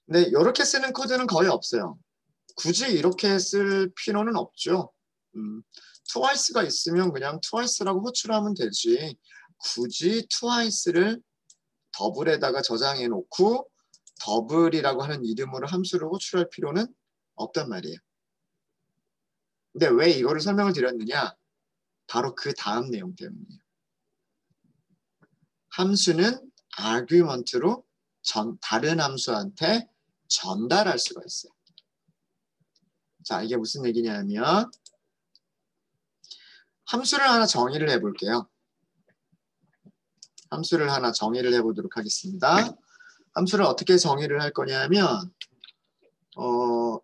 근데 이렇게 쓰는 코드는 거의 없어요. 굳이 이렇게 쓸 필요는 없죠. twice가 있으면 그냥 twice라고 호출하면 되지. 굳이 twice를 더블에다가 저장해 놓고 더블이라고 하는 이름으로 함수를 호출할 필요는 없단 말이에요. 근데 왜 이거를 설명을 드렸느냐? 바로 그 다음 내용 때문이에요. 함수는 argument로 다른 함수한테 전달할 수가 있어요. 자, 이게 무슨 얘기냐면 함수를 하나 정의를 해볼게요. 함수를 하나 정의를 해보도록 하겠습니다. 함수를 어떻게 정의를 할 거냐면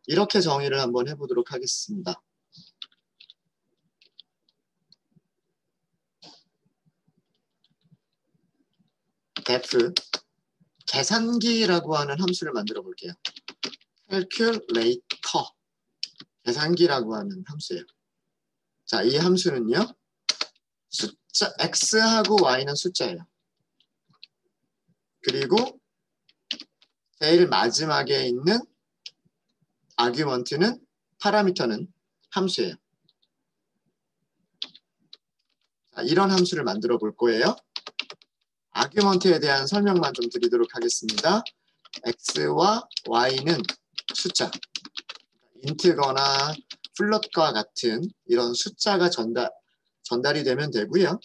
이렇게 정의를 한번 해보도록 하겠습니다. def 계산기라고 하는 함수를 만들어 볼게요. calculator 계산기라고 하는 함수예요. 자, 이 함수는요. 숫자 x하고 y는 숫자예요. 그리고 제일 마지막에 있는 argument는 파라미터는 함수예요. 자, 이런 함수를 만들어 볼 거예요. argument에 대한 설명만 좀 드리도록 하겠습니다. x와 y는 숫자, 인트거나 플롯과 같은 이런 숫자가 전달이 되면 되고요.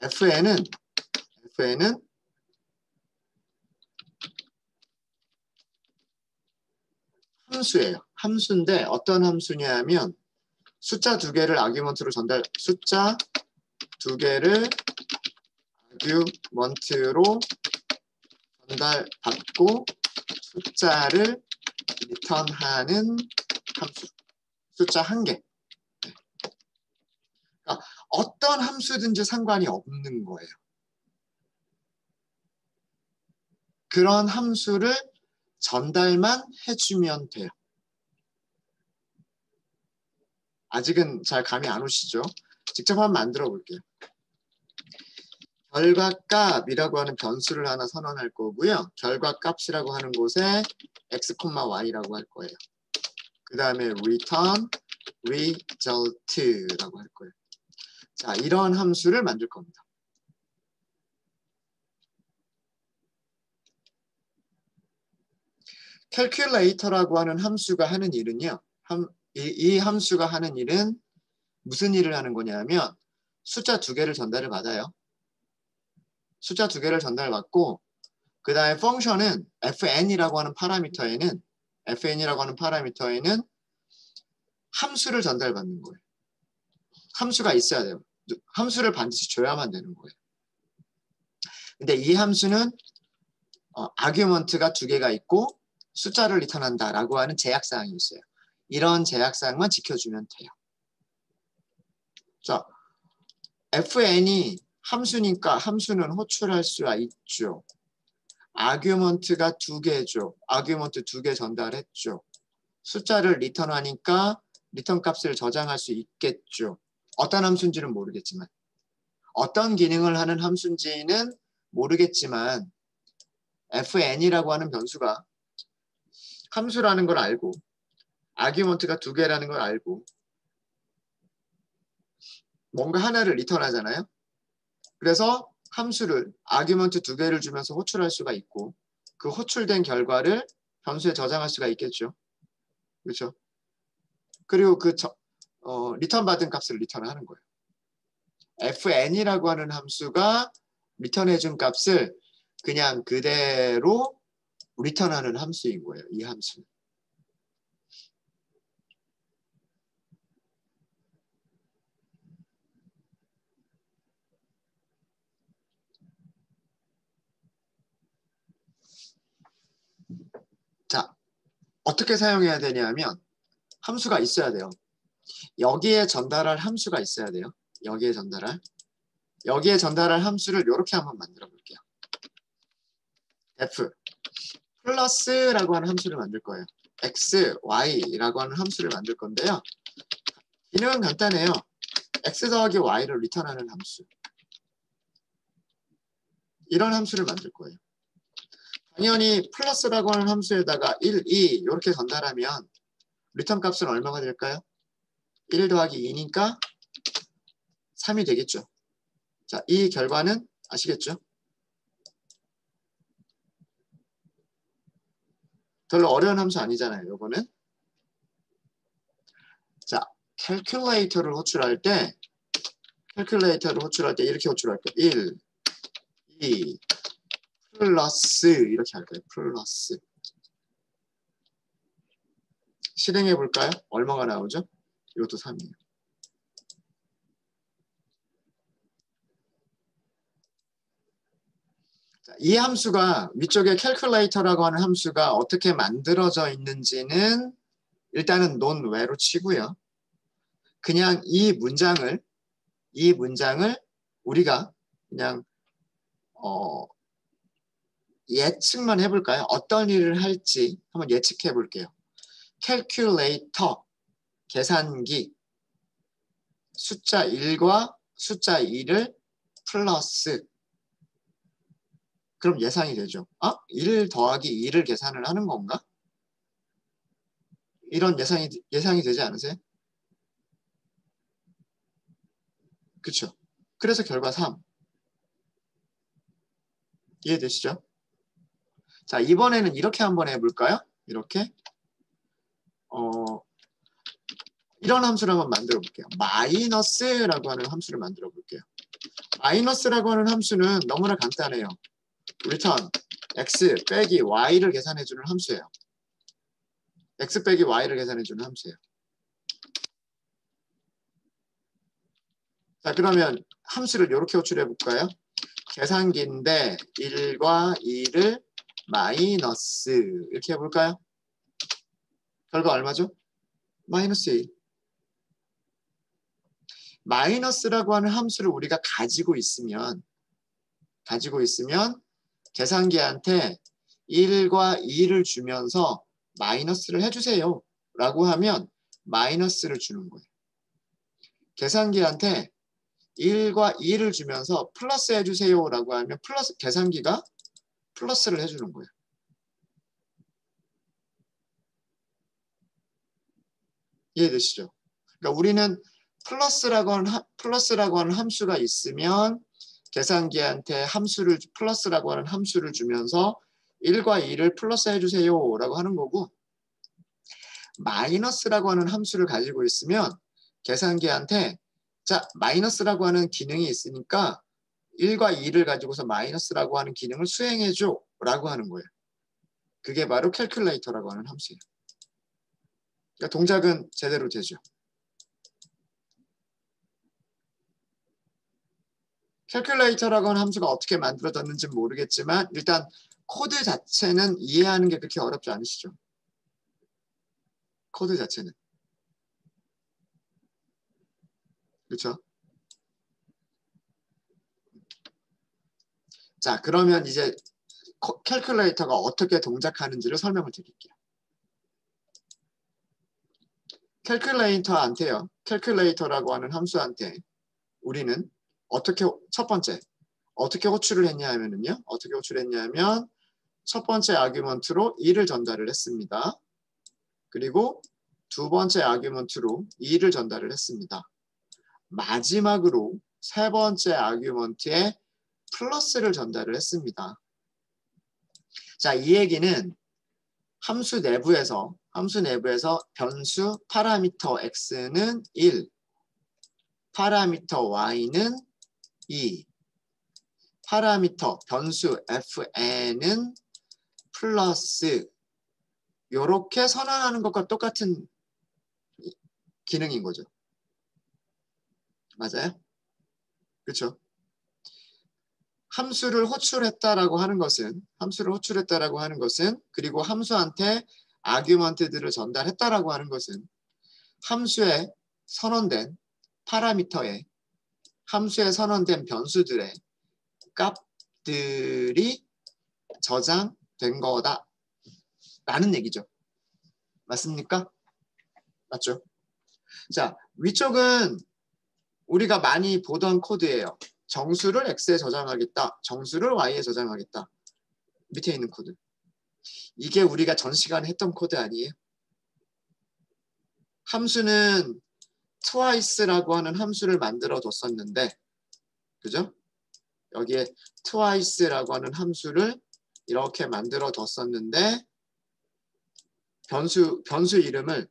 fn은 함수예요. 함수인데 어떤 함수냐면 숫자 두 개를 아규먼트로 숫자 두 개를 아규먼트로 전달받고 숫자를 리턴하는 함수. 숫자 한 개. 그러니까 어떤 함수든지 상관이 없는 거예요. 그런 함수를 전달만 해주면 돼요. 아직은 잘 감이 안 오시죠? 직접 한번 만들어 볼게요. 결과값이라고 하는 변수를 하나 선언할 거고요. 결과값이라고 하는 곳에 x, y라고 할 거예요. 그 다음에 return result라고 할 거예요. 자, 이런 함수를 만들 겁니다. calculator라고 하는 함수가 하는 일은요. 이 함수가 하는 일은 무슨 일을 하는 거냐면 숫자 두 개를 전달을 받아요. 숫자 두 개를 전달받고 그 다음에 펑션은 fn이라고 하는 파라미터에는 함수를 전달받는 거예요. 함수가 있어야 돼요. 함수를 반드시 줘야만 되는 거예요. 근데 이 함수는 아규먼트가 두 개가 있고 숫자를 리턴한다라고 하는 제약사항이 있어요. 이런 제약사항만 지켜주면 돼요. 자, fn이 함수니까 함수는 호출할 수가 있죠. 아규먼트가 두 개죠. 아규먼트 두 개 전달했죠. 숫자를 리턴하니까 리턴 값을 저장할 수 있겠죠. 어떤 함수인지는 모르겠지만 어떤 기능을 하는 함수인지는 모르겠지만 fn이라고 하는 변수가 함수라는 걸 알고 아규먼트가 두 개라는 걸 알고 뭔가 하나를 리턴하잖아요. 그래서 함수를 아규먼트 두 개를 주면서 호출할 수가 있고 그 호출된 결과를 변수에 저장할 수가 있겠죠. 그렇죠? 그리고 그 리턴 받은 값을 리턴하는 거예요. fn이라고 하는 함수가 리턴해준 값을 그냥 그대로 리턴하는 함수인 거예요. 이 함수는. 자, 어떻게 사용해야 되냐면 함수가 있어야 돼요. 여기에 전달할 함수가 있어야 돼요. 여기에 전달할 함수를 이렇게 한번 만들어 볼게요. f 플러스라고 하는 함수를 만들 거예요. x, y라고 하는 함수를 만들 건데요. 기능은 간단해요. x 더하기 y를 리턴하는 함수. 이런 함수를 만들 거예요. 당연히 플러스라고 하는 함수에다가 1, 2 이렇게 전달하면 리턴 값은 얼마가 될까요? 1 더하기 2니까 3이 되겠죠. 자, 이 결과는 아시겠죠? 별로 어려운 함수 아니잖아요. 요거는. 자, 캘큘레이터를 호출할 때 이렇게 호출할 때 1, 2, 플러스 이렇게 할 거예요. 플러스. 실행해 볼까요? 얼마가 나오죠? 이것도 3이에요. 자, 이 함수가 위쪽에 캘큘레이터라고 하는 함수가 어떻게 만들어져 있는지는 일단은 논외로 치고요. 그냥 이 문장을 우리가 그냥 예측만 해볼까요? 어떤 일을 할지 한번 예측해 볼게요. 캘큘레이터, 계산기, 숫자 1과 숫자 2를 플러스. 그럼 예상이 되죠. 1 더하기 2를 계산을 하는 건가? 이런 예상이 되지 않으세요? 그쵸? 그래서 결과 3. 이해되시죠? 자, 이번에는 이렇게 한번 해볼까요? 이렇게. 이런 함수를 한번 만들어 볼게요. 마이너스라고 하는 함수를 만들어 볼게요. 마이너스라고 하는 함수는 너무나 간단해요. return x 빼기 y를 계산해 주는 함수예요. x 빼기 y를 계산해 주는 함수예요. 자, 그러면 함수를 이렇게 호출해 볼까요? 계산기인데 1과 2를 마이너스 이렇게 해볼까요? 결과 얼마죠? 마이너스 1. 마이너스라고 하는 함수를 우리가 가지고 있으면 계산기한테 1과 2를 주면서 마이너스를 해주세요 라고 하면 마이너스를 주는 거예요. 계산기한테 1과 2를 주면서 플러스 해주세요 라고 하면 계산기가 플러스를 해주는 거예요. 이해되시죠? 그러니까 우리는 플러스라고 하는 함수가 있으면 계산기한테 플러스라고 하는 함수를 주면서 1과 2를 플러스 해주세요 라고 하는 거고, 마이너스라고 하는 함수를 가지고 있으면 계산기한테 자, 마이너스라고 하는 기능이 있으니까 1과 2를 가지고서 마이너스라고 하는 기능을 수행해줘 라고 하는 거예요. 그게 바로 캘큘레이터라고 하는 함수예요. 그러니까 동작은 제대로 되죠. 캘큘레이터라고 하는 함수가 어떻게 만들어졌는지는 모르겠지만 일단 코드 자체는 이해하는 게 그렇게 어렵지 않으시죠? 코드 자체는. 그렇죠? 자, 그러면 이제 캘큘레이터가 어떻게 동작하는지를 설명을 드릴게요. 캘큘레이터라고 하는 함수한테 우리는 첫 번째 어떻게 호출을 했냐면요. 첫 번째 아규먼트로 2를 전달을 했습니다. 그리고 두 번째 아규먼트로 2를 전달을 했습니다. 마지막으로 세 번째 아규먼트에 플러스를 전달을 했습니다. 자, 이 얘기는 함수 내부에서 변수 파라미터 x는 1, 파라미터 y는 2, 파라미터 변수 fn은 플러스 이렇게 선언하는 것과 똑같은 기능인 거죠. 맞아요? 그렇죠? 함수를 호출했다라고 하는 것은 그리고 함수한테 아규먼트들을 전달했다라고 하는 것은 함수에 선언된 파라미터에 함수에 선언된 변수들의 값들이 저장된 거다 라는 얘기죠. 맞습니까? 맞죠? 자, 위쪽은 우리가 많이 보던 코드예요. 정수를 x에 저장하겠다. 정수를 y에 저장하겠다. 밑에 있는 코드. 이게 우리가 전 시간에 했던 코드 아니에요? 함수는 twice라고 하는 함수를 만들어 뒀었는데, 그죠? 여기에 twice라고 하는 함수를 이렇게 만들어 뒀었는데, 변수 이름을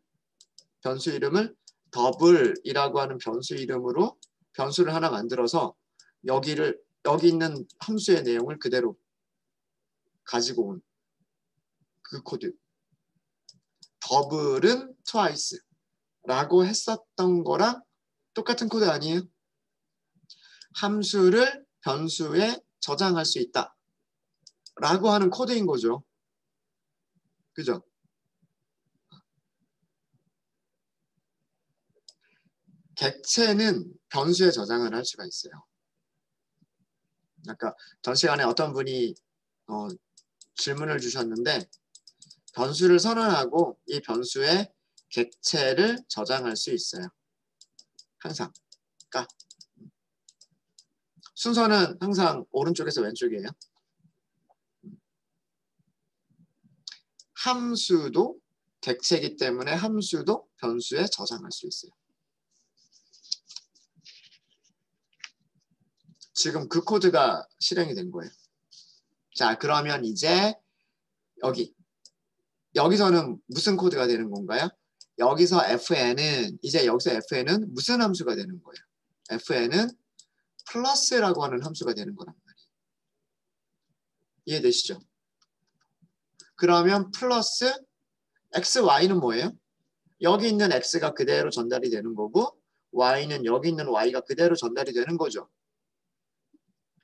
더블이라고 하는 변수 이름으로 변수를 하나 만들어서 여기 있는 함수의 내용을 그대로 가지고 온 그 코드. 더블은 twice라고 했었던 거랑 똑같은 코드 아니에요? 함수를 변수에 저장할 수 있다 라고 하는 코드인 거죠. 그죠? 객체는 변수에 저장을 할 수가 있어요. 아까 전 시간에 어떤 분이 질문을 주셨는데, 변수를 선언하고 이 변수에 객체를 저장할 수 있어요. 항상. 그러니까 순서는 항상 오른쪽에서 왼쪽이에요. 함수도 객체이기 때문에 함수도 변수에 저장할 수 있어요. 지금 그 코드가 실행이 된 거예요. 자, 그러면 이제 여기서는 무슨 코드가 되는 건가요? 여기서 여기서 fn은 무슨 함수가 되는 거예요? fn은 플러스라고 하는 함수가 되는 거란 말이에요. 이해되시죠? 그러면 플러스 xy는 뭐예요? 여기 있는 x가 그대로 전달이 되는 거고, y는 여기 있는 y가 그대로 전달이 되는 거죠.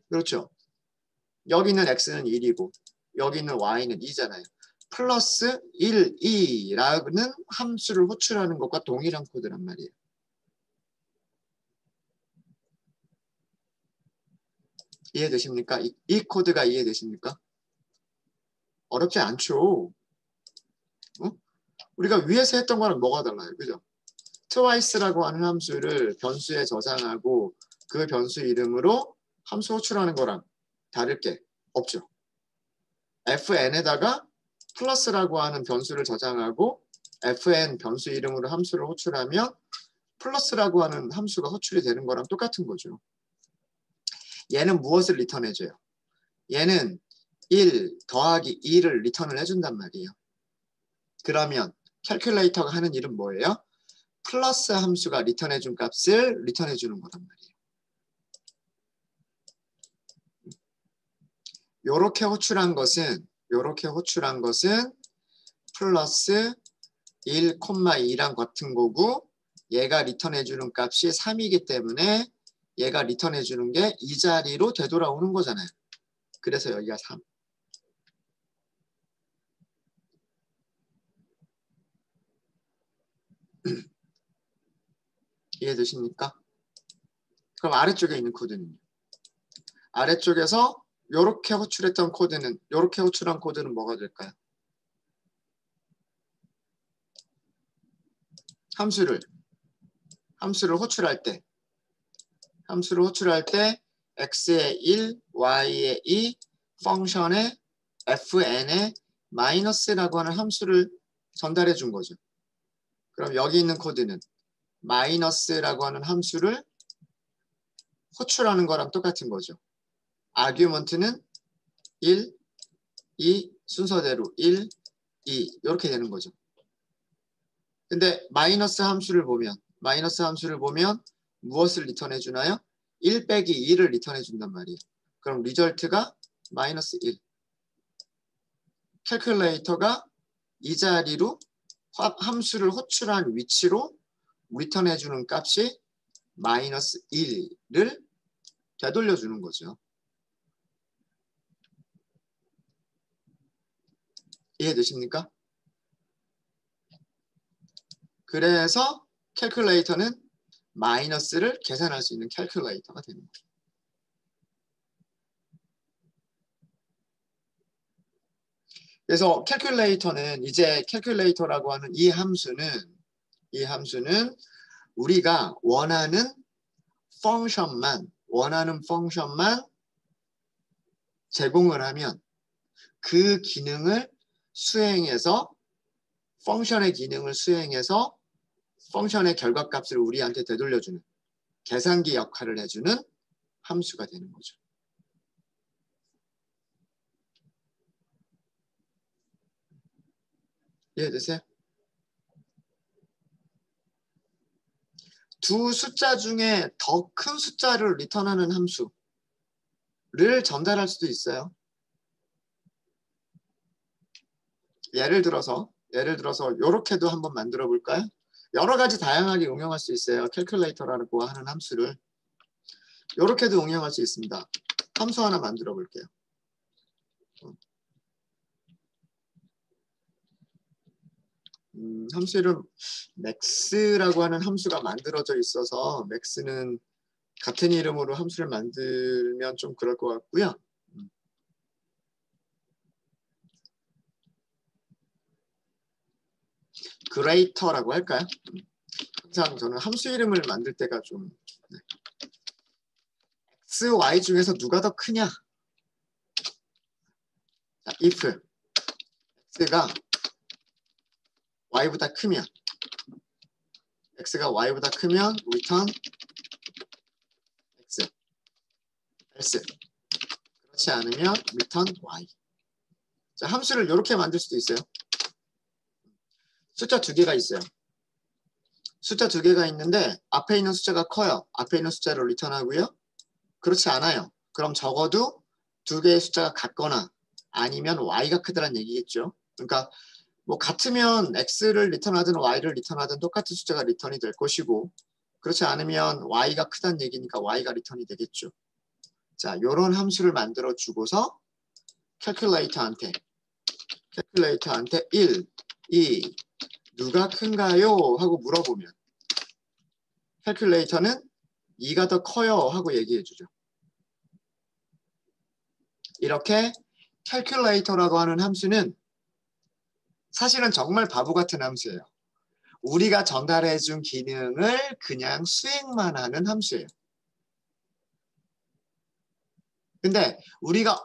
그렇죠? 여기 있는 x는 1이고 여기 있는 y는 2잖아요. 플러스 1, 2라는 함수를 호출하는 것과 동일한 코드란 말이에요. 이해되십니까? 이 코드가 이해되십니까? 어렵지 않죠. 우리가 위에서 했던 거랑 뭐가 달라요? 그죠? twice라고 하는 함수를 변수에 저장하고 그 변수 이름으로 함수 호출하는 거랑 다를 게 없죠. fn에다가 플러스라고 하는 변수를 저장하고 fn 변수 이름으로 함수를 호출하면 플러스라고 하는 함수가 호출이 되는 거랑 똑같은 거죠. 얘는 무엇을 리턴해줘요? 얘는 1 더하기 2를 리턴을 해준단 말이에요. 그러면 캘큘레이터가 하는 일은 뭐예요? 플러스 함수가 리턴해준 값을 리턴해주는 거란 말이에요. 요렇게 호출한 것은 플러스 1, 2랑 같은 거고, 얘가 리턴해주는 값이 3이기 때문에 얘가 리턴해주는 게 이 자리로 되돌아오는 거잖아요. 그래서 여기가 3. 이해되십니까? 그럼 아래쪽에 있는 코드는요? 아래쪽에서 요렇게 호출한 코드는 뭐가 될까요? 함수를 호출할 때 x의 1, y의 2, 펑션의 fn의 마이너스라고 하는 함수를 전달해 준 거죠. 그럼 여기 있는 코드는 마이너스라고 하는 함수를 호출하는 거랑 똑같은 거죠. 아규먼트는 1, 2 순서대로 1, 2 이렇게 되는 거죠. 근데 마이너스 함수를 보면 무엇을 리턴해 주나요? 1 빼기 2를 리턴해 준단 말이에요. 그럼 리절트가 마이너스 1. 캘큘레이터가 이 자리로 함수를 호출한 위치로 리턴해 주는 값이 마이너스 1을 되돌려 주는 거죠. 이해되십니까? 그래서 캘큘레이터는 마이너스를 계산할 수 있는 캘큘레이터가 되는 거예요. 그래서 캘큘레이터는 이제 캘큘레이터라고 하는 이 함수는 우리가 원하는 펑션만 제공을 하면 그 기능을 수행해서 펑션의 기능을 수행해서 펑션의 결과값을 우리한테 되돌려주는 계산기 역할을 해주는 함수가 되는 거죠. 이해되세요? 두 숫자 중에 더 큰 숫자를 리턴하는 함수를 전달할 수도 있어요. 예를 들어서 이렇게도 한번 만들어 볼까요? 여러 가지 다양하게 응용할 수 있어요. 캘큘레이터라고 하는 함수를 이렇게도 응용할 수 있습니다. 함수 하나 만들어 볼게요. 함수 이름 max라고 하는 함수가 만들어져 있어서 max는 같은 이름으로 함수를 만들면 좀 그럴 것 같고요. greater라고 할까요? 항상 저는 함수 이름을 만들 때가 좀 x, y 중에서 누가 더 크냐? 자, if x가 y보다 크면 x가 y보다 크면 return x else 그렇지 않으면 return y. 자, 함수를 이렇게 만들 수도 있어요. 숫자 두 개가 있어요. 숫자 두 개가 있는데 앞에 있는 숫자가 커요. 앞에 있는 숫자를 리턴하고요. 그렇지 않아요. 그럼 적어도 두 개의 숫자가 같거나 아니면 y가 크다는 얘기겠죠. 그러니까 뭐 같으면 x를 리턴하든 y를 리턴하든 똑같은 숫자가 리턴이 될 것이고 그렇지 않으면 y가 크다는 얘기니까 y가 리턴이 되겠죠. 자, 이런 함수를 만들어 주고서 캘큘레이터한테 1, 2 누가 큰가요? 하고 물어보면 캘큘레이터는 2가 더 커요 하고 얘기해 주죠. 이렇게 캘큘레이터라고 하는 함수는 사실은 정말 바보 같은 함수예요. 우리가 전달해 준 기능을 그냥 수행만 하는 함수예요. 근데 우리가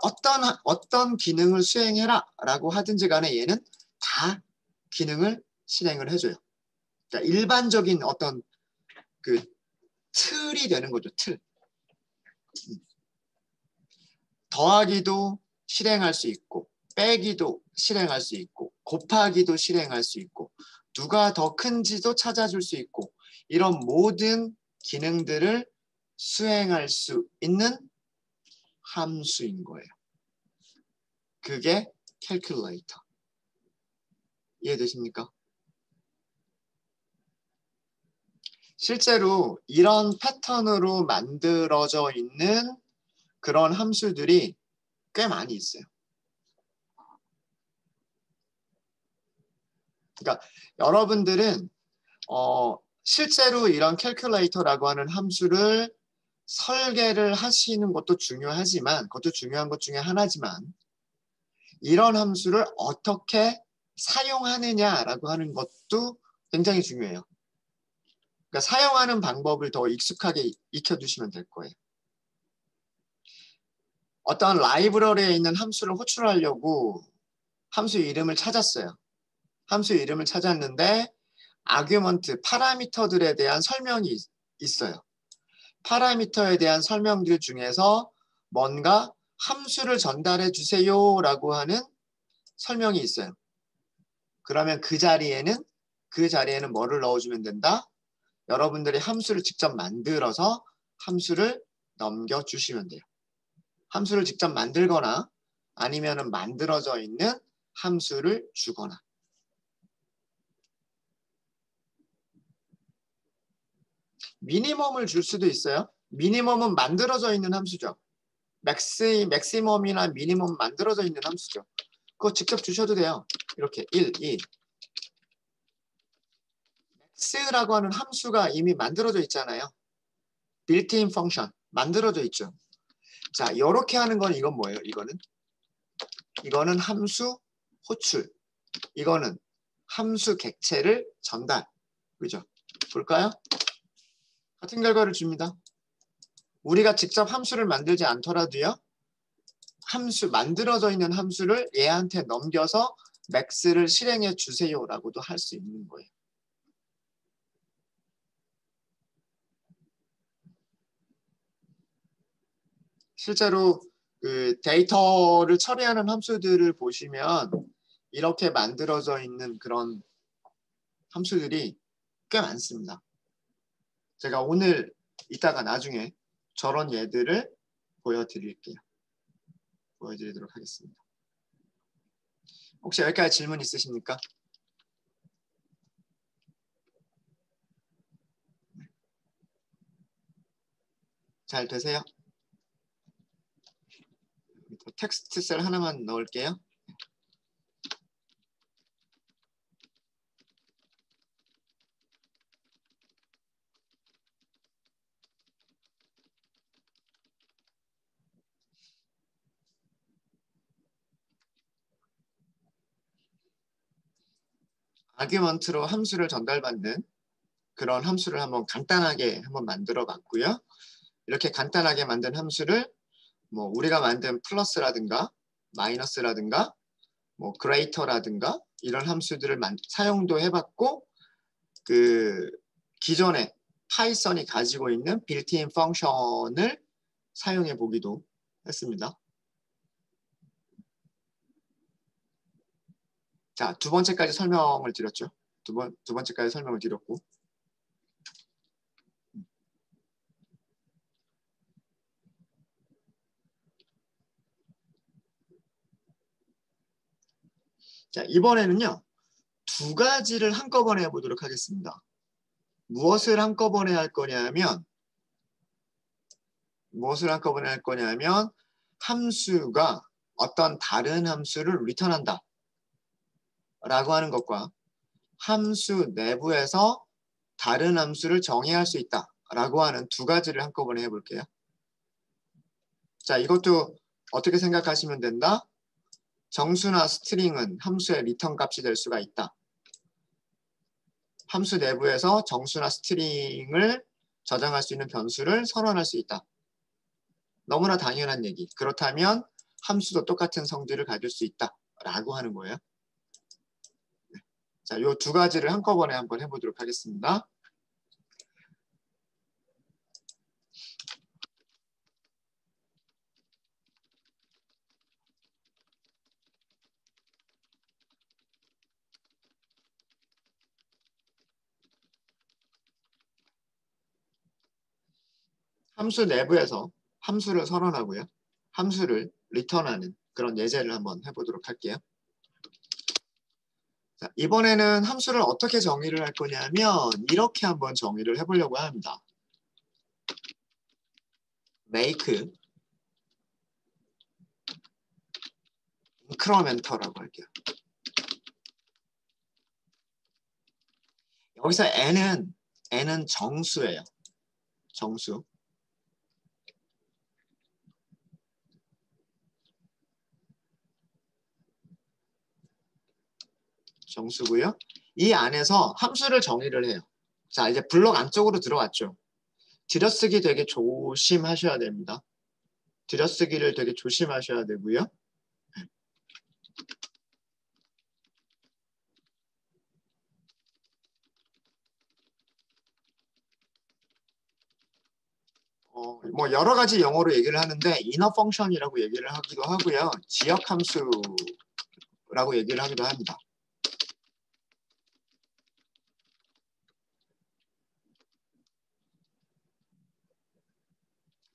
어떤 기능을 수행해라 라고 하든지 간에 얘는 다 기능을 실행을 해줘요. 그러니까 일반적인 어떤 그 틀이 되는 거죠. 틀. 더하기도 실행할 수 있고 빼기도 실행할 수 있고 곱하기도 실행할 수 있고 누가 더 큰지도 찾아줄 수 있고 이런 모든 기능들을 수행할 수 있는 함수인 거예요. 그게 캘큘레이터. 이해되십니까? 실제로 이런 패턴으로 만들어져 있는 그런 함수들이 꽤 많이 있어요. 그러니까 여러분들은 실제로 이런 캘큘레이터라고 하는 함수를 설계를 하시는 것도 중요하지만 그것도 중요한 것 중에 하나지만 이런 함수를 어떻게 사용하느냐라고 하는 것도 굉장히 중요해요. 그러니까 사용하는 방법을 더 익숙하게 익혀두시면 될 거예요. 어떤 라이브러리에 있는 함수를 호출하려고 함수 이름을 찾았어요. 함수 이름을 찾았는데 아규먼트, 파라미터들에 대한 설명이 있어요. 파라미터에 대한 설명들 중에서 뭔가 함수를 전달해 주세요 라고 하는 설명이 있어요. 그러면 그 자리에는 뭐를 넣어주면 된다? 여러분들이 함수를 직접 만들어서 함수를 넘겨주시면 돼요. 함수를 직접 만들거나 아니면 만들어져 있는 함수를 주거나. 미니멈을 줄 수도 있어요. 미니멈은 만들어져 있는 함수죠. 맥시멈이나 미니멈 만들어져 있는 함수죠. 그거 직접 주셔도 돼요. 이렇게 1, 2. max라고 하는 함수가 이미 만들어져 있잖아요. built-in function 만들어져 있죠. 자, 이렇게 하는 건 이건 뭐예요? 이거는 함수 호출. 이거는 함수 객체를 전달. 그죠? 볼까요? 같은 결과를 줍니다. 우리가 직접 함수를 만들지 않더라도요. 만들어져 있는 함수를 얘한테 넘겨서 max를 실행해 주세요라고도 할 수 있는 거예요. 실제로 그 데이터를 처리하는 함수들을 보시면 이렇게 만들어져 있는 그런 함수들이 꽤 많습니다. 제가 오늘 이따가 나중에 저런 예들을 보여드리도록 하겠습니다. 혹시 여기까지 질문 있으십니까? 잘 되세요? 텍스트 셀 하나만 넣을게요. 아규먼트로 함수를 전달받는 그런 함수를 간단하게 만들어 봤고요. 이렇게 간단하게 만든 함수를 뭐 우리가 만든 플러스라든가 마이너스라든가 뭐 그레이터라든가 이런 함수들을 사용도 해봤고 그 기존에 파이썬이 가지고 있는 빌트인 펑션을 사용해 보기도 했습니다. 자, 두 번째까지 설명을 드렸죠. 두 번째까지 설명을 드렸고 자, 이번에는요. 두 가지를 한꺼번에 해보도록 하겠습니다. 무엇을 한꺼번에 할 거냐면 함수가 어떤 다른 함수를 리턴한다 라고 하는 것과 함수 내부에서 다른 함수를 정의할 수 있다 라고 하는 두 가지를 한꺼번에 해볼게요. 자, 이것도 어떻게 생각하시면 된다? 정수나 스트링은 함수의 리턴 값이 될 수가 있다. 함수 내부에서 정수나 스트링을 저장할 수 있는 변수를 선언할 수 있다. 너무나 당연한 얘기. 그렇다면 함수도 똑같은 성질을 가질 수 있다 라고 하는 거예요. 자, 이 두 가지를 한꺼번에 한번 해보도록 하겠습니다. 함수 내부에서 함수를 선언하고요. 함수를 리턴하는 그런 예제를 한번 해보도록 할게요. 자, 이번에는 함수를 어떻게 정의를 할 거냐면 이렇게 한번 정의를 해보려고 합니다. make incremental라고 할게요. 여기서 n은 정수예요. 정수. 정수고요. 이 안에서 함수를 정의를 해요. 자, 이제 블록 안쪽으로 들어왔죠. 들여쓰기 되게 조심하셔야 됩니다. 들여쓰기를 되게 조심하셔야 되고요. 뭐 여러 가지 영어로 얘기를 하는데 inner function이라고 얘기를 하기도 하고요. 지역 함수라고 얘기를 하기도 합니다.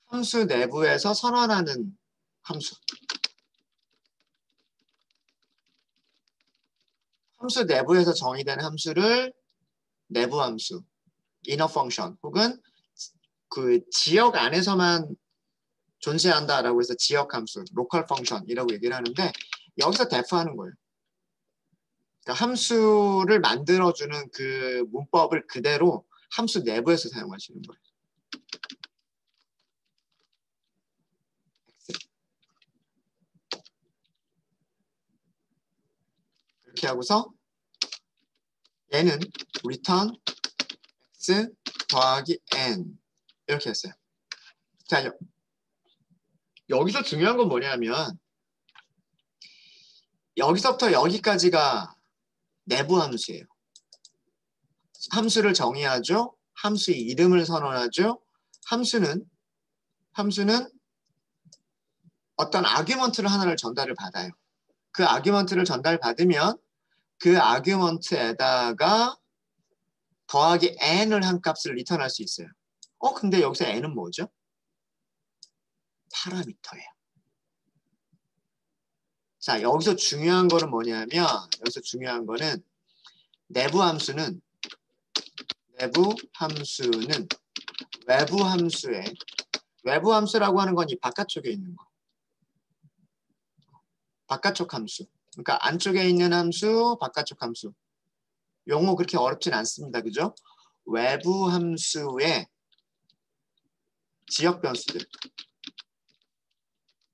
함수 내부에서 선언하는 함수. 함수 내부에서 정의된 함수를 내부 함수, inner function 혹은 그 지역 안에서만 존재한다라고 해서 지역 함수, local function이라고 얘기를 하는데 여기서 def하는 거예요. 그러니까 함수를 만들어주는 그 문법을 그대로 함수 내부에서 사용하시는 거예요. 이렇게 하고서 얘는 return x 더하기 n 이렇게 했어요. 자, 여기서 중요한 건 뭐냐면 여기서부터 여기까지가 내부 함수예요. 함수를 정의하죠. 함수의 이름을 선언하죠. 함수는 어떤 아규먼트를 하나를 전달을 받아요. 그 아규먼트를 전달받으면 그 아규먼트에다가 더하기 n을 한 값을 리턴할 수 있어요. 근데 여기서 n은 뭐죠? 파라미터예요. 자, 여기서 중요한 거는 뭐냐면 내부 함수는 외부 함수라고 하는 건 이 바깥쪽에 있는 거. 바깥쪽 함수. 그러니까 안쪽에 있는 함수, 바깥쪽 함수. 용어 그렇게 어렵진 않습니다. 그죠? 외부 함수의 지역 변수들,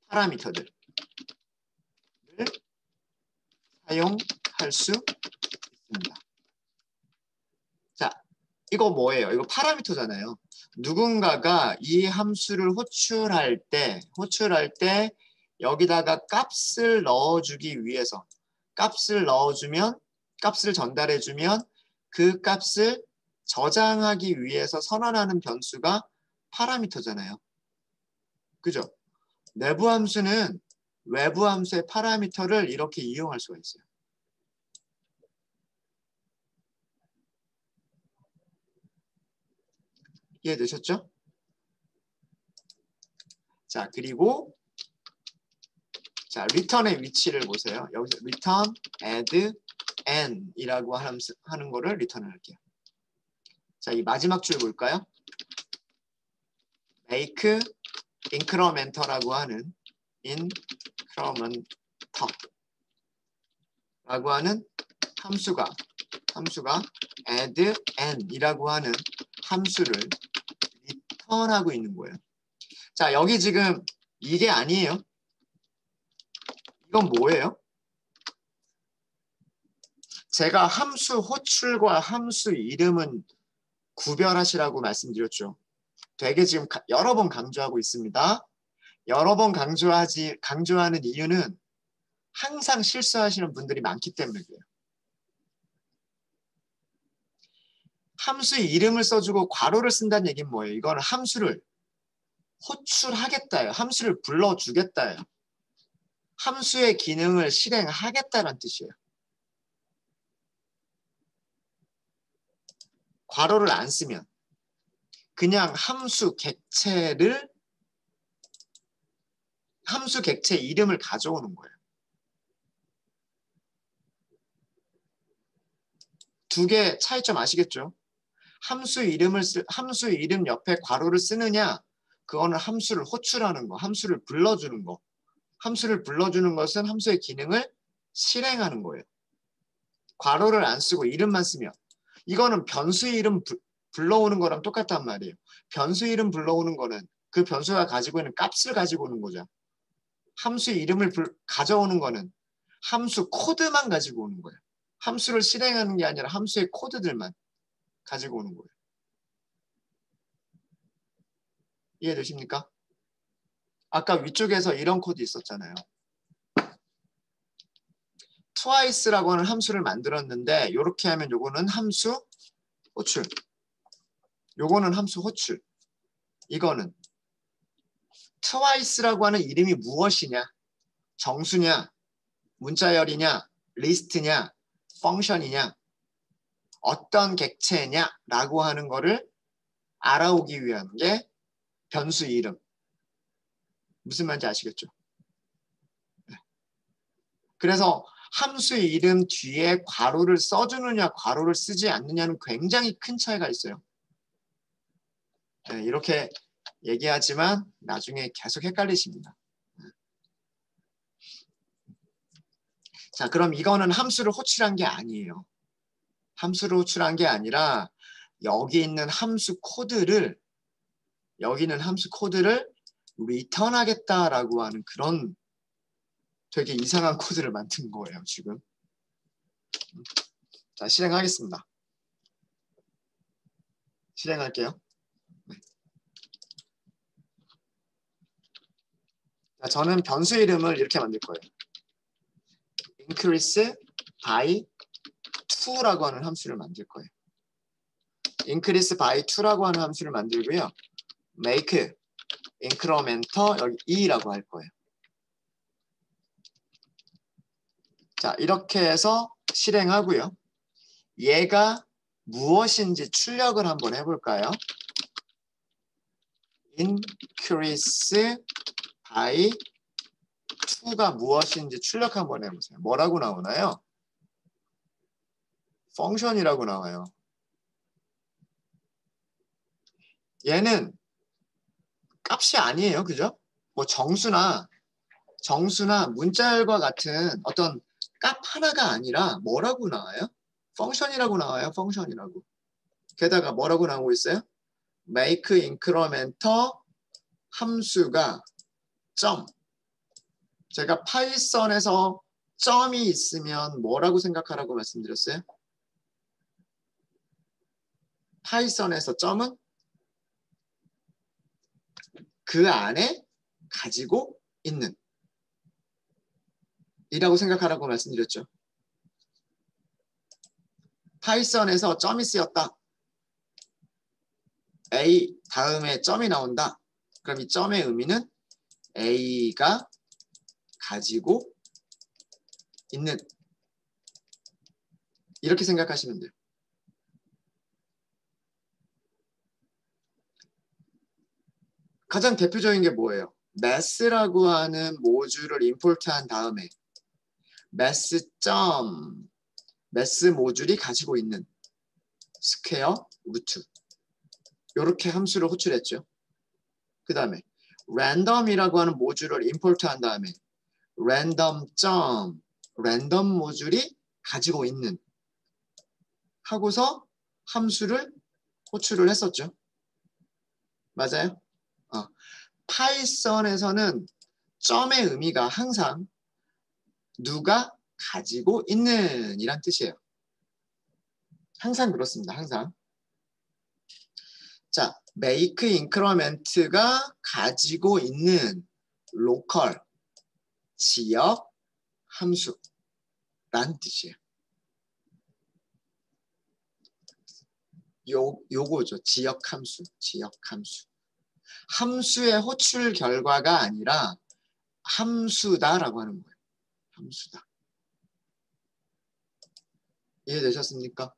파라미터들을 사용할 수 있습니다. 자, 이거 뭐예요? 이거 파라미터잖아요. 누군가가 이 함수를 호출할 때 여기다가 값을 넣어주기 위해서 값을 전달해주면 그 값을 저장하기 위해서 선언하는 변수가 파라미터잖아요. 그죠? 내부 함수는 외부 함수의 파라미터를 이렇게 이용할 수가 있어요. 이해되셨죠? 자, 그리고 return의 위치를 보세요. 여기서 return, add, n 이라고 하는 거를 리턴을 할게요. 자, 이 마지막 줄 볼까요? make incremental라고 하는 함수가 add n 이라고 하는 함수를 리턴하고 있는 거예요. 자, 여기 지금 이게 아니에요. 이건 뭐예요? 제가 함수 호출과 함수 이름은 구별하시라고 말씀드렸죠. 되게 지금 여러 번 강조하고 있습니다. 여러 번 강조하는 이유는 항상 실수하시는 분들이 많기 때문에 그래요. 함수의 이름을 써주고 괄호를 쓴다는 얘기는 뭐예요? 이거는 함수를 호출하겠다예요. 함수를 불러주겠다예요. 함수의 기능을 실행하겠다는 뜻이에요. 괄호를 안 쓰면 그냥 함수 객체 이름을 가져오는 거예요. 두 개 차이점 아시겠죠? 함수 이름 옆에 괄호를 쓰느냐, 그거는 함수를 호출하는 거, 함수를 불러주는 거. 함수를 불러주는 것은 함수의 기능을 실행하는 거예요. 괄호를 안 쓰고 이름만 쓰면 이거는 변수 이름 불러오는 거랑 똑같단 말이에요. 변수 이름 불러오는 거는 그 변수가 가지고 있는 값을 가지고 오는 거죠. 함수 이름을 가져오는 거는 함수 코드만 가지고 오는 거예요. 함수를 실행하는 게 아니라 함수의 코드들만 가지고 오는 거예요. 이해되십니까? 아까 위쪽에서 이런 코드 있었잖아요. twice라고 하는 함수를 만들었는데 이렇게 하면 요거는 함수 호출. 요거는 함수 호출. 이거는 twice라고 하는 이름이 무엇이냐? 정수냐? 문자열이냐? 리스트냐? 펑션이냐? 어떤 객체냐라고 하는 거를 알아오기 위한 게 변수 이름. 무슨 말인지 아시겠죠? 네. 그래서 함수의 이름 뒤에 괄호를 써주느냐 괄호를 쓰지 않느냐는 굉장히 큰 차이가 있어요. 네, 이렇게 얘기하지만 나중에 계속 헷갈리십니다. 자, 그럼 이거는 함수를 호출한 게 아니에요. 함수를 호출한 게 아니라 여기 있는 함수 코드를 리턴하겠다라고 하는 그런 되게 이상한 코드를 만든 거예요, 지금. 자, 실행하겠습니다. 실행할게요. 네. 자, 저는 변수 이름을 이렇게 만들 거예요. increase by 2라고 하는 함수를 만들 거예요. increase by 2라고 하는 함수를 만들고요. make incremental 여기 2라고 할 거예요. 자, 이렇게 해서 실행하고요. 얘가 무엇인지 출력을 한번 해볼까요? increase by 2가 무엇인지 출력 한번 해보세요. 뭐라고 나오나요? 펑션이라고 나와요. 얘는 값이 아니에요. 그죠? 뭐 정수나 문자열과 같은 어떤 값 하나가 아니라 뭐라고 나와요? 펑션이라고 나와요. 펑션이라고. 게다가 뭐라고 나오고 있어요? make incremental 함수가 점. 제가 파이썬에서 점이 있으면 뭐라고 생각하라고 말씀드렸어요? 파이썬에서 점은 그 안에 가지고 있는 이라고 생각하라고 말씀드렸죠. 파이썬에서 점이 쓰였다. A 다음에 점이 나온다. 그럼 이 점의 의미는 A가 가지고 있는 이렇게 생각하시면 돼요. 가장 대표적인 게 뭐예요? math라고 하는 모듈을 임포트한 다음에 math 모듈이 가지고 있는 스퀘어 루트 이렇게 함수를 호출했죠. 그 다음에 random이라고 하는 모듈을 임포트한 다음에 랜덤 모듈이 가지고 있는 하고서 함수를 호출을 했었죠. 맞아요? 파이썬에서는 점의 의미가 항상 누가 가지고 있는 이란 뜻이에요. 항상 그렇습니다. 항상. 자, make increment가 가지고 있는 로컬 지역 함수란 뜻이에요. 요거죠. 지역 함수. 함수의 호출 결과가 아니라 함수다라고 하는 거예요. 함수다. 이해되셨습니까?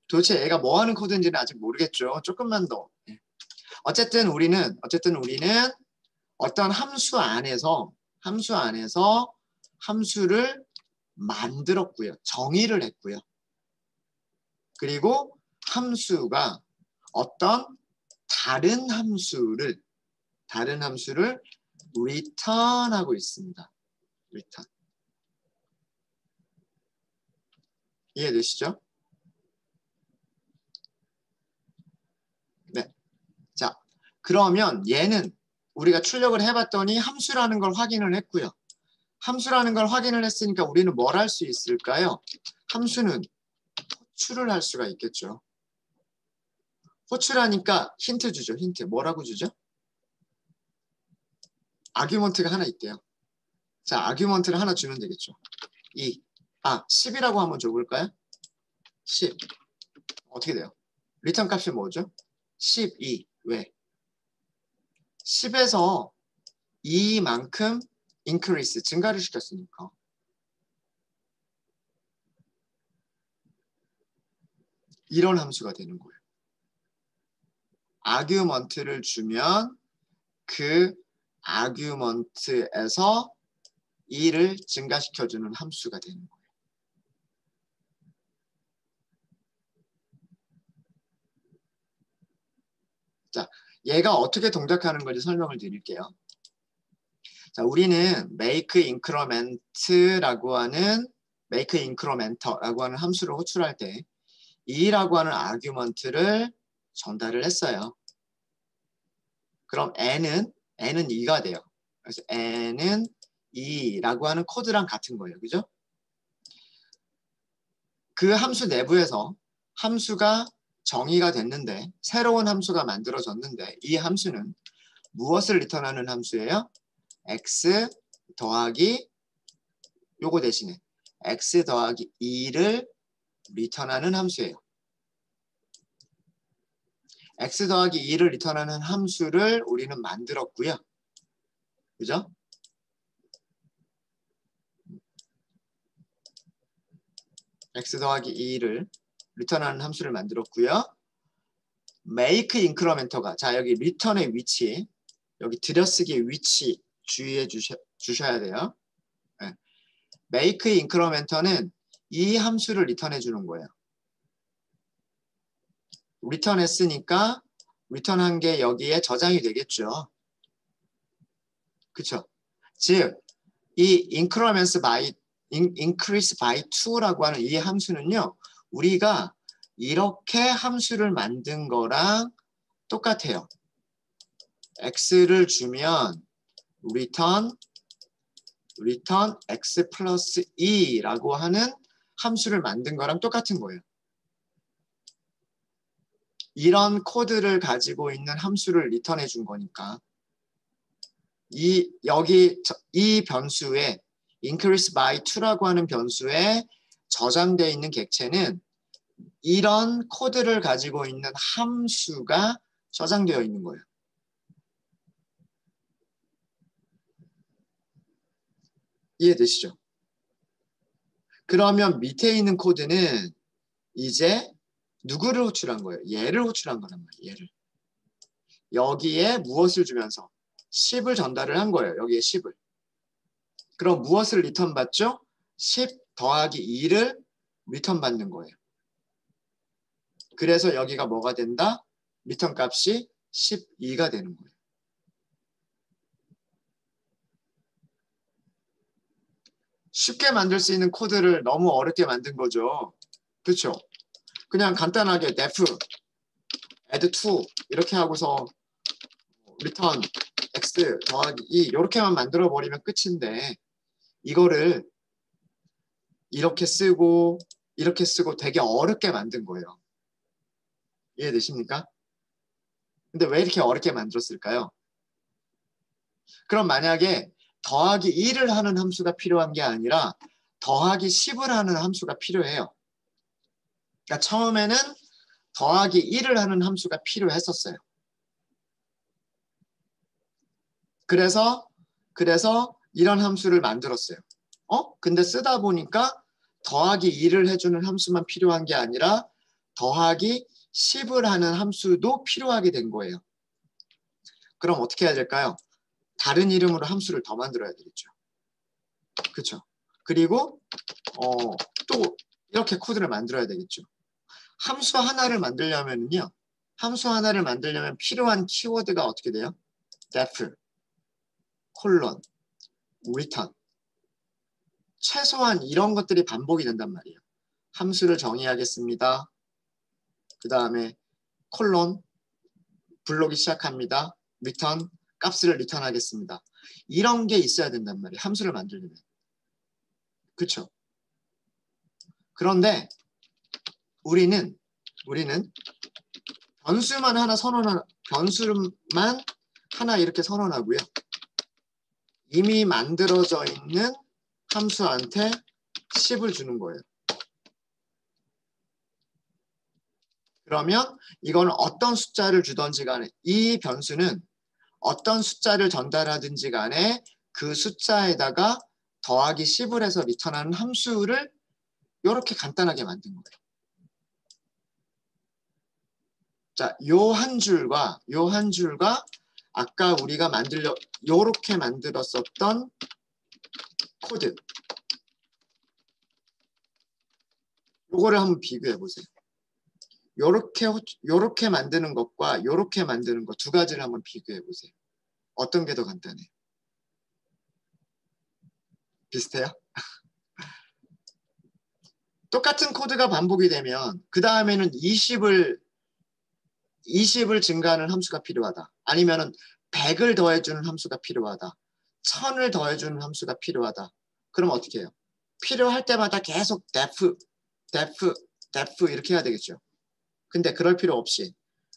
도대체 얘가 뭐 하는 코드인지는 아직 모르겠죠. 조금만 더. 어쨌든 우리는 어떤 함수 안에서 함수를 만들었고요. 정의를 했고요. 그리고 함수가 어떤 다른 함수를 return하고 있습니다. return. 이해되시죠? 네. 자, 그러면 얘는 우리가 출력을 해봤더니 함수라는 걸 확인을 했고요. 함수라는 걸 확인을 했으니까 우리는 뭘 할 수 있을까요? 함수는 호출을 할 수가 있겠죠. 호출하니까 힌트 주죠. 힌트. 뭐라고 주죠? 아규먼트가 하나 있대요. 자, 아규먼트를 하나 주면 되겠죠. 10이라고 한번 줘볼까요? 10. 어떻게 돼요? 리턴 값이 뭐죠? 12. 왜? 10에서 2만큼 increase, 증가를 시켰으니까. 이런 함수가 되는 거예요. 아규먼트를 주면 그 아규먼트에서 2를 증가시켜주는 함수가 되는 거예요. 자, 얘가 어떻게 동작하는 건지 설명을 드릴게요. 자, 우리는 make incremental라고 하는 함수를 호출할 때 2라고 하는 아규먼트를 전달을 했어요. 그럼 n은 2가 돼요. 그래서 n은 2라고 하는 코드랑 같은 거예요. 그죠? 그 함수 내부에서 함수가 정의가 됐는데 새로운 함수가 만들어졌는데 이 함수는 무엇을 리턴하는 함수예요? x 더하기 요거 대신에 x 더하기 2를 리턴하는 함수예요. x 더하기 2를 리턴하는 함수를 우리는 만들었고요. 그죠? x 더하기 2를 리턴하는 함수를 만들었고요. make incremental가 자 여기 리턴의 위치 여기 들여쓰기 위치 주의해 주셔야 돼요. 네. make incremental은 이 함수를 리턴해 주는 거예요. 리턴했으니까 리턴한 게 여기에 저장이 되겠죠. 그쵸? 즉, 이 increments by, increase by 2라고 하는 이 함수는요, 우리가 이렇게 함수를 만든 거랑 똑같아요. x를 주면 return x 플러스 2라고 하는 함수를 만든 거랑 똑같은 거예요. 이런 코드를 가지고 있는 함수를 리턴해 준 거니까 여기 이 변수에 increase by 2라고 하는 변수에 저장되어 있는 객체는 이런 코드를 가지고 있는 함수가 저장되어 있는 거예요. 이해되시죠? 그러면 밑에 있는 코드는 이제 누구를 호출한 거예요? 얘를 호출한 거란 말이에요. 얘를. 여기에 무엇을 주면서 10을 전달을 한 거예요. 여기에 10을. 그럼 무엇을 리턴 받죠? 10 더하기 2를 리턴 받는 거예요. 그래서 여기가 뭐가 된다? 리턴 값이 12가 되는 거예요. 쉽게 만들 수 있는 코드를 너무 어렵게 만든 거죠. 그렇죠? 그냥 간단하게 def add to 이렇게 하고서 return x 더하기 2 이렇게만 만들어 버리면 끝인데 이거를 이렇게 쓰고 이렇게 쓰고 되게 어렵게 만든 거예요. 이해되십니까? 근데 왜 이렇게 어렵게 만들었을까요? 그럼 만약에 더하기 2를 하는 함수가 필요한 게 아니라 더하기 10을 하는 함수가 필요해요. 그러니까 처음에는 더하기 1을 하는 함수가 필요했었어요. 그래서 이런 함수를 만들었어요. 근데 쓰다 보니까 더하기 2를 해주는 함수만 필요한 게 아니라 더하기 10을 하는 함수도 필요하게 된 거예요. 그럼 어떻게 해야 될까요? 다른 이름으로 함수를 더 만들어야 되겠죠. 그렇죠? 그리고 또 이렇게 코드를 만들어야 되겠죠. 함수 하나를 만들려면요. 함수 하나를 만들려면 필요한 키워드가 어떻게 돼요? def, 콜론, return. 최소한 이런 것들이 반복이 된단 말이에요. 함수를 정의하겠습니다. 그 다음에 콜론, 블록이 시작합니다. return, 값을 리턴하겠습니다. 이런 게 있어야 된단 말이에요. 함수를 만들려면. 그렇죠? 그런데 우리는 변수만 하나 이렇게 선언하고요. 이미 만들어져 있는 함수한테 10을 주는 거예요. 그러면 이건 어떤 숫자를 주든지 간에 이 변수는 어떤 숫자를 전달하든지 간에 그 숫자에다가 더하기 10을 해서 리턴하는 함수를 이렇게 간단하게 만든 거예요. 자, 요 한 줄과 아까 우리가 요렇게 만들었었던 코드. 요거를 한번 비교해 보세요. 요렇게 만드는 것과 요렇게 만드는 것 두 가지를 한번 비교해 보세요. 어떤 게 더 간단해요? 비슷해요? 똑같은 코드가 반복이 되면 그 다음에는 20을 증가하는 함수가 필요하다. 아니면은 100을 더해주는 함수가 필요하다. 1000을 더해주는 함수가 필요하다. 그럼 어떻게 해요? 필요할 때마다 계속 def 이렇게 해야 되겠죠. 근데 그럴 필요 없이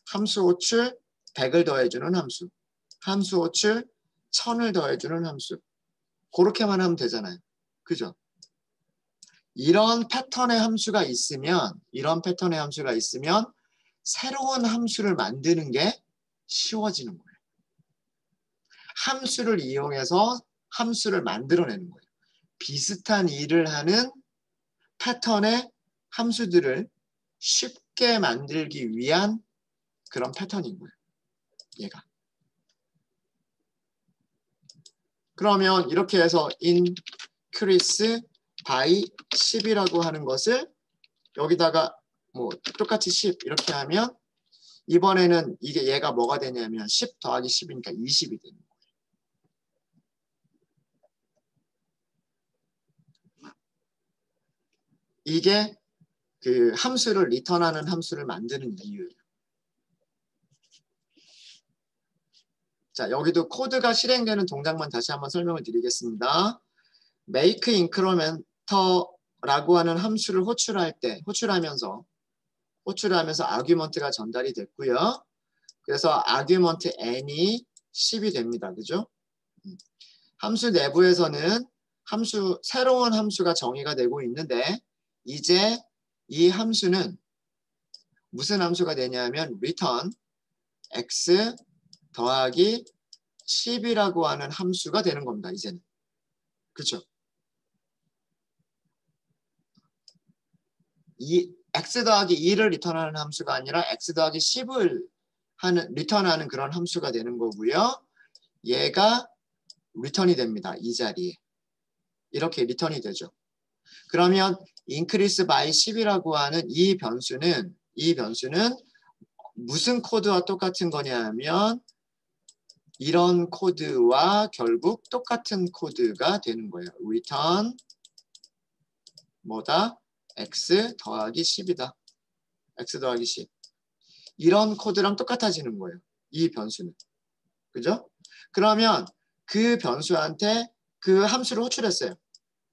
함수 호출 100을 더해주는 함수 호출 1000을 더해주는 함수. 그렇게만 하면 되잖아요. 그죠? 이런 패턴의 함수가 있으면 새로운 함수를 만드는 게 쉬워지는 거예요. 함수를 이용해서 함수를 만들어내는 거예요. 비슷한 일을 하는 패턴의 함수들을 쉽게 만들기 위한 그런 패턴인 거예요. 얘가. 그러면 이렇게 해서 increase by 10이라고 하는 것을 여기다가 뭐 똑같이 10 이렇게 하면 이번에는 이게 얘가 뭐가 되냐면 10 더하기 10이니까 20이 되는 거예요. 이게 그 함수를 리턴하는 함수를 만드는 이유예요. 자, 여기도 코드가 실행되는 동작만 다시 한번 설명을 드리겠습니다. make incrementer라고 하는 함수를 호출하면서 아규먼트가 전달이 됐고요. 그래서 아규먼트 n이 10이 됩니다. 그죠? 함수 내부에서는 새로운 함수가 정의가 되고 있는데 이제 이 함수는 무슨 함수가 되냐면 return x 더하기 10이라고 하는 함수가 되는 겁니다. 이제는. 그렇죠? 이 x 더하기 2를 리턴하는 함수가 아니라 x 더하기 10을 리턴하는 그런 함수가 되는 거고요. 얘가 리턴이 됩니다. 이 자리에. 이렇게 리턴이 되죠. 그러면 increase by 10이라고 하는 이 변수는 무슨 코드와 똑같은 거냐면 이런 코드와 결국 똑같은 코드가 되는 거예요. return 뭐다? x 더하기 10이다. x 더하기 10. 이런 코드랑 똑같아지는 거예요. 이 변수는. 그죠? 그러면 그 변수한테 그 함수를 호출했어요.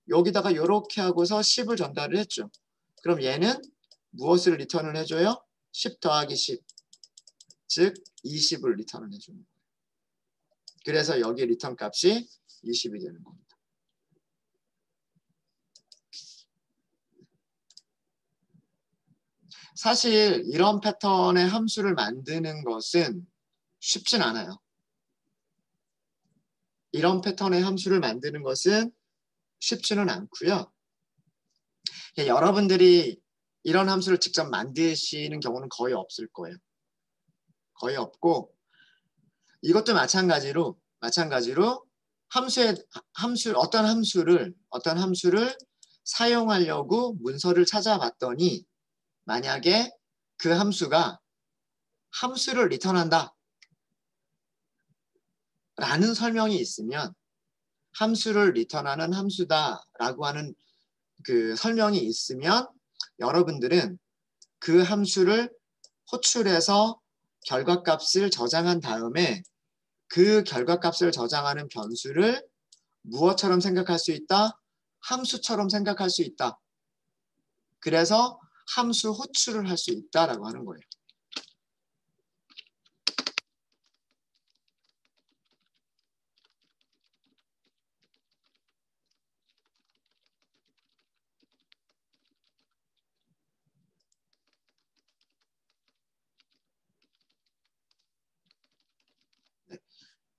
여기다가 이렇게 하고서 10을 전달을 했죠. 그럼 얘는 무엇을 리턴을 해줘요? 10 더하기 10. 즉 20을 리턴을 해주는 거예요. 그래서 여기 리턴 값이 20이 되는 겁니다. 사실 이런 패턴의 함수를 만드는 것은 쉽진 않아요. 이런 패턴의 함수를 만드는 것은 쉽지는 않고요. 여러분들이 이런 함수를 직접 만드시는 경우는 거의 없을 거예요. 거의 없고 이것도 마찬가지로 어떤 함수를 사용하려고 문서를 찾아봤더니 만약에 그 함수가 함수를 리턴한다 라는 설명이 있으면 함수를 리턴하는 함수다라고 하는 그 설명이 있으면 여러분들은 그 함수를 호출해서 결과값을 저장한 다음에 그 결과값을 저장하는 변수를 무엇처럼 생각할 수 있다? 함수처럼 생각할 수 있다. 그래서 함수 호출을 할 수 있다라고 하는 거예요.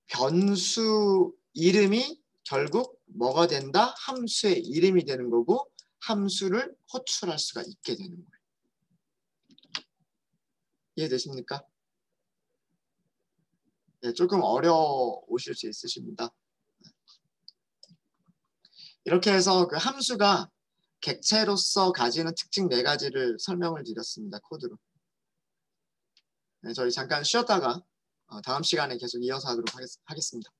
변수 이름이 결국 뭐가 된다? 함수의 이름이 되는 거고 함수를 호출할 수가 있게 되는 거예요. 이해되십니까? 네, 조금 어려우실 수 있으십니다. 이렇게 해서 그 함수가 객체로서 가지는 특징 4가지를 설명을 드렸습니다. 코드로. 네, 저희 잠깐 쉬었다가 다음 시간에 계속 이어서 하도록 하겠습니다.